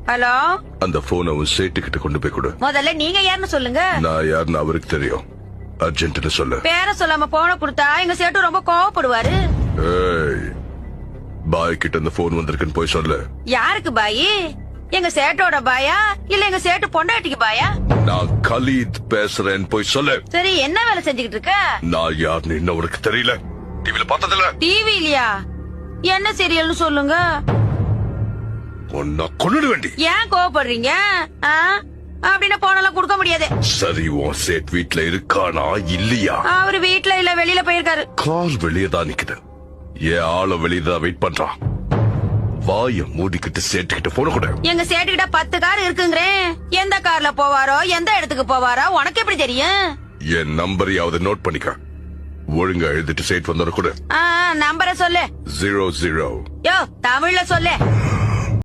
Hello, அந்த போனை உன் சேட்டுக்கிட்ட கொண்டு போய் கொடு. முதல்ல நீங்க யாருன்னு சொல்லுங்க. நான் யாருன்னு அவருக்கு தெரியும். அர்ஜென்ட்னு சொல்லு. பேர சொல்லாம போன கொடுத்தா எங்க சேட்டு ரொம்ப கோவப்படுவாரு. ஏய், பாய் கிட்ட இந்த போன் வந்திருக்குன்னு போய் சொல்லு. யாருக்கு பாயி? எங்க சேட்டோட பாயா இல்ல எங்க சேட்டு பொண்டாட்டிக்கு பாயா? நான் கலீத் பேசுறேன்னு போய் சொல்லு. சரி, என்ன வேலை செஞ்சுக்கிட்டு இருக்க? நான் யாருன்னு இன்னும் உனக்கு தெரியல. டிவில பார்த்ததில்ல. டிவி இல்லையா? என்ன சீரியல்னு சொல்லுங்க. உன்னை கொன்னுட வேண்டி. ஏன் கோவப்படுறீங்க? அப்படின்னா போனெல்லாம் கொடுக்க முடியாது. சரி, உன் சேட் வீட்ல இருக்கானா இல்லையா? அவரு வீட்ல இல்ல, வெளியில போயிருக்காரு. கார் வெளியே தான் நிக்குது. ஏன் ஆள வெளியே தான் வெயிட் பண்றான். வாய மூடிக்கிட்டு சேட்டுக்கிட்ட போன கூட. எங்க சேட்டுக்கிட்ட 10 கார் இருக்குங்கிறேன். எந்த கார்ல போவாரோ எந்த இடத்துக்கு போவாரோ உனக்கு எப்படி தெரியும்? என் நம்பரையாவது நோட் பண்ணிக்க. ஒழுங்கா எழுதிட்டு சேட் வந்தோட கூட. நம்பரை சொல்லு. 00. யோ, தமிழ்ல சொல்லு.